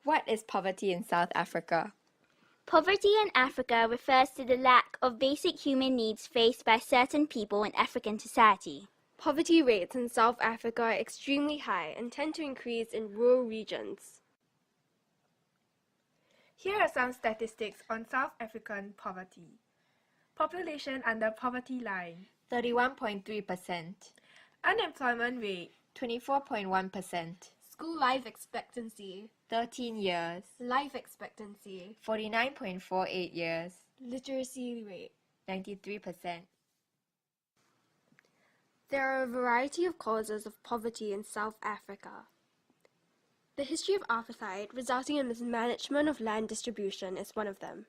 What is poverty in South Africa? Poverty in Africa refers to the lack of basic human needs faced by certain people in African society. Poverty rates in South Africa are extremely high and tend to increase in rural regions. Here are some statistics on South African poverty. Population under poverty line, 31.3%. unemployment rate, 24.1%. School life expectancy, 13 years. life expectancy, 49.48 years. literacy rate. 93%. There are a variety of causes of poverty in South Africa. The history of apartheid resulting in mismanagement of land distribution is one of them.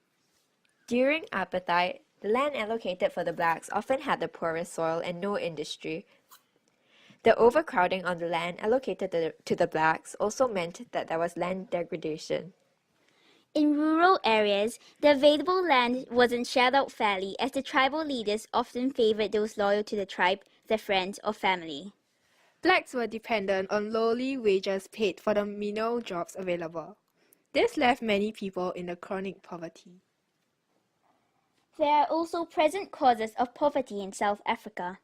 During apartheid, the land allocated for the blacks often had the poorest soil and no industry. The overcrowding on the land allocated to the blacks also meant that there was land degradation. In rural areas, the available land wasn't shared out fairly as the tribal leaders often favored those loyal to the tribe, their friends or family. Blacks were dependent on lowly wages paid for the menial jobs available. This left many people in a chronic poverty. There are also present causes of poverty in South Africa.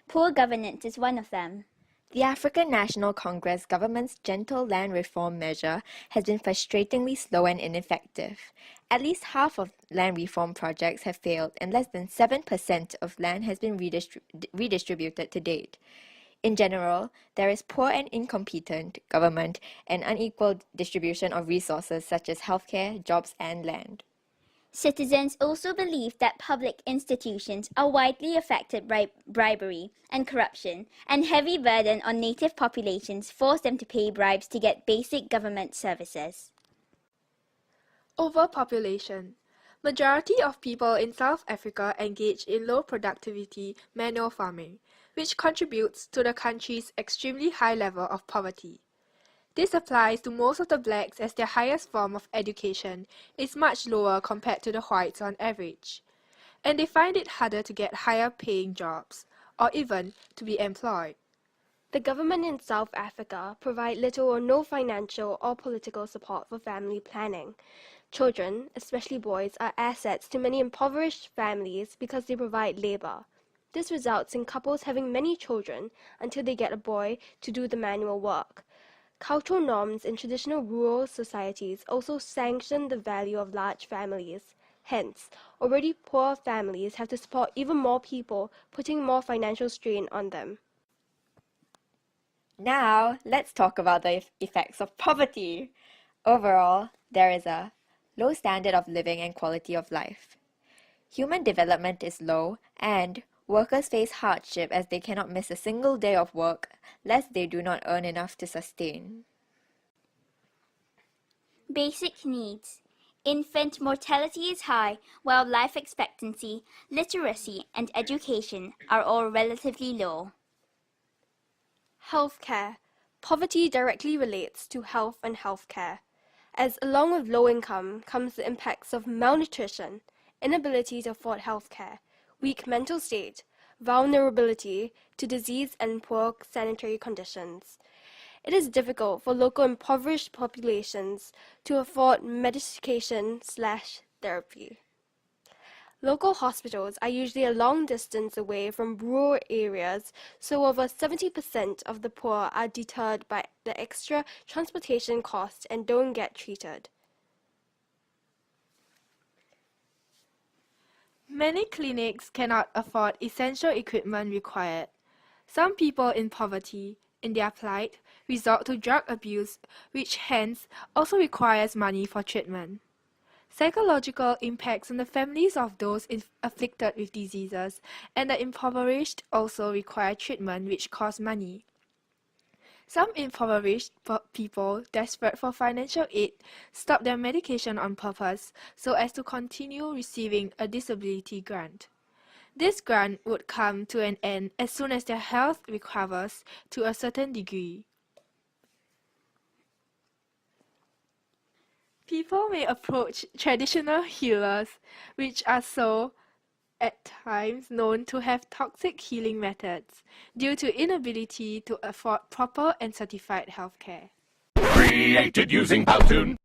Poor governance is one of them. The African National Congress government's gentle land reform measure has been frustratingly slow and ineffective. At least half of land reform projects have failed and less than 7% of land has been redistributed to date. In general, there is poor and incompetent government and unequal distribution of resources such as healthcare, jobs and land. Citizens also believe that public institutions are widely affected by bribery and corruption, and heavy burden on native populations force them to pay bribes to get basic government services. Overpopulation. Majority of people in South Africa engage in low productivity manual farming, which contributes to the country's extremely high level of poverty. This applies to most of the blacks as their highest form of education is much lower compared to the whites on average, and they find it harder to get higher paying jobs, or even to be employed. The government in South Africa provide little or no financial or political support for family planning. Children, especially boys, are assets to many impoverished families because they provide labor. This results in couples having many children until they get a boy to do the manual work. Cultural norms in traditional rural societies also sanction the value of large families. Hence, already poor families have to support even more people, putting more financial strain on them. Now, let's talk about the effects of poverty. Overall, there is a low standard of living and quality of life. Human development is low, and workers face hardship as they cannot miss a single day of work, lest they do not earn enough to sustain. Basic needs. Infant mortality is high, while life expectancy, literacy, and education are all relatively low. Healthcare. Poverty directly relates to health and healthcare, as along with low income comes the impacts of malnutrition, inability to afford healthcare, weak mental state, vulnerability to disease and poor sanitary conditions. It is difficult for local impoverished populations to afford medication/therapy. Local hospitals are usually a long distance away from rural areas, so over 70% of the poor are deterred by the extra transportation costs and don't get treated. Many clinics cannot afford essential equipment required. Some people in poverty, in their plight, resort to drug abuse, which hence also requires money for treatment. Psychological impacts on the families of those afflicted with diseases and the impoverished also require treatment which costs money. Some impoverished people, desperate for financial aid, stop their medication on purpose so as to continue receiving a disability grant. This grant would come to an end as soon as their health recovers to a certain degree. People may approach traditional healers, which are so at times known to have toxic healing methods due to inability to afford proper and certified healthcare. Created using Powtoon.